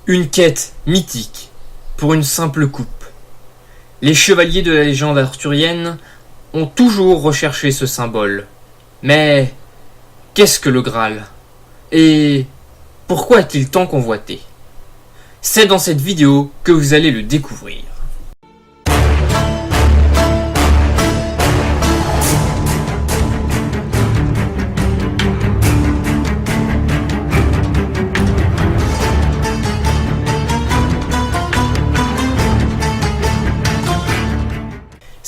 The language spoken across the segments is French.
Une quête mythique pour une simple coupe. Les chevaliers de la légende arthurienne ont toujours recherché ce symbole. Mais qu'est-ce que le Graal? Et pourquoi est-il tant convoité? C'est dans cette vidéo que vous allez le découvrir.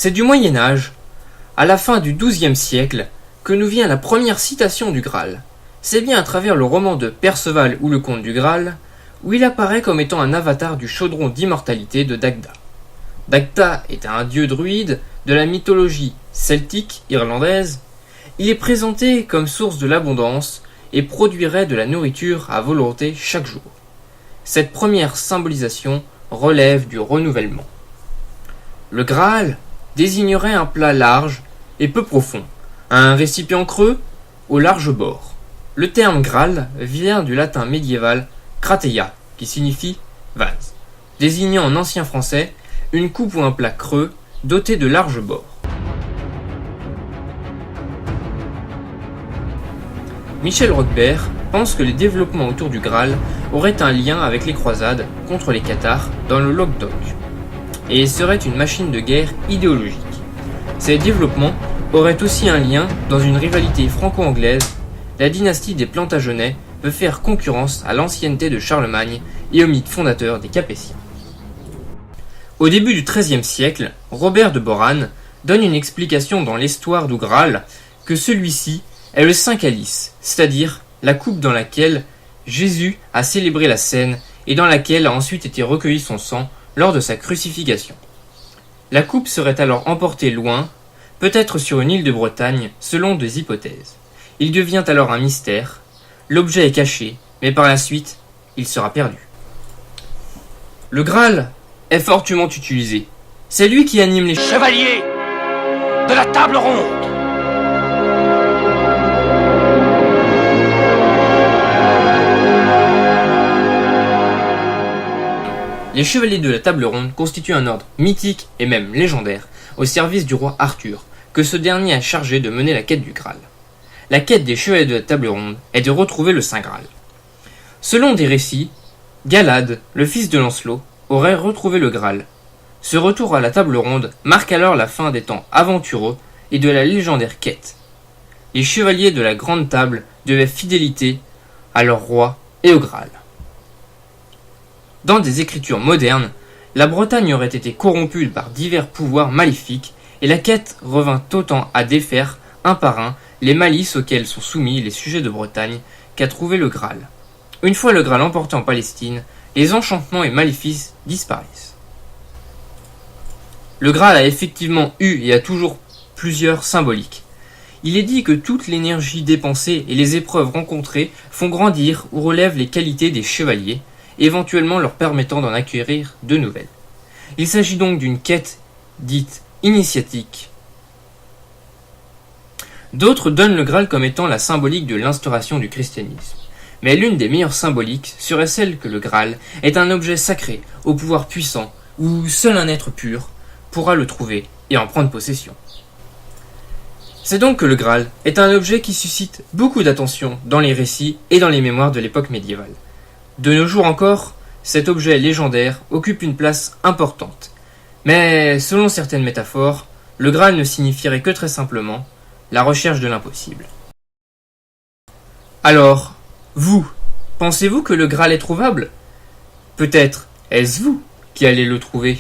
C'est du Moyen-Âge, à la fin du XIIe siècle, que nous vient la première citation du Graal. C'est bien à travers le roman de Perceval ou le Conte du Graal, où il apparaît comme étant un avatar du chaudron d'immortalité de Dagda. Dagda est un dieu druide de la mythologie celtique irlandaise. Il est présenté comme source de l'abondance et produirait de la nourriture à volonté chaque jour. Cette première symbolisation relève du renouvellement. Le Graal désignerait un plat large et peu profond, un récipient creux au large bord. Le terme Graal vient du latin médiéval krateia, qui signifie vase, désignant en ancien français une coupe ou un plat creux doté de larges bords. Michel Roquebert pense que les développements autour du Graal auraient un lien avec les croisades contre les cathares dans le Languedoc, et serait une machine de guerre idéologique. Ces développements auraient aussi un lien dans une rivalité franco-anglaise. La dynastie des Plantagenets veut faire concurrence à l'ancienneté de Charlemagne et au mythe fondateur des Capétiens. Au début du XIIIe siècle, Robert de Borane donne une explication dans l'Histoire du Graal que celui-ci est le Saint Calice, c'est-à-dire la coupe dans laquelle Jésus a célébré la scène et dans laquelle a ensuite été recueilli son sang lors de sa crucifixion. La coupe serait alors emportée loin, peut-être sur une île de Bretagne, selon des hypothèses. Il devient alors un mystère, l'objet est caché, mais par la suite, il sera perdu. Le Graal est fortement utilisé. C'est lui qui anime les chevaliers de la table ronde. Les chevaliers de la table ronde constituent un ordre mythique et même légendaire au service du roi Arthur, que ce dernier a chargé de mener la quête du Graal. La quête des chevaliers de la table ronde est de retrouver le Saint Graal. Selon des récits, Galad, le fils de Lancelot, aurait retrouvé le Graal. Ce retour à la table ronde marque alors la fin des temps aventureux et de la légendaire quête. Les chevaliers de la grande table devaient fidélité à leur roi et au Graal. Dans des écritures modernes, la Bretagne aurait été corrompue par divers pouvoirs maléfiques et la quête revint autant à défaire, un par un, les malices auxquelles sont soumis les sujets de Bretagne qu'à trouver le Graal. Une fois le Graal emporté en Palestine, les enchantements et maléfices disparaissent. Le Graal a effectivement eu et a toujours plusieurs symboliques. Il est dit que toute l'énergie dépensée et les épreuves rencontrées font grandir ou relèvent les qualités des chevaliers, éventuellement leur permettant d'en acquérir de nouvelles. Il s'agit donc d'une quête dite initiatique. D'autres donnent le Graal comme étant la symbolique de l'instauration du christianisme. Mais l'une des meilleures symboliques serait celle que le Graal est un objet sacré, au pouvoir puissant, où seul un être pur pourra le trouver et en prendre possession. C'est donc que le Graal est un objet qui suscite beaucoup d'attention dans les récits et dans les mémoires de l'époque médiévale. De nos jours encore, cet objet légendaire occupe une place importante. Mais selon certaines métaphores, le Graal ne signifierait que très simplement la recherche de l'impossible. Alors, vous, pensez-vous que le Graal est trouvable? Peut-être est-ce vous qui allez le trouver?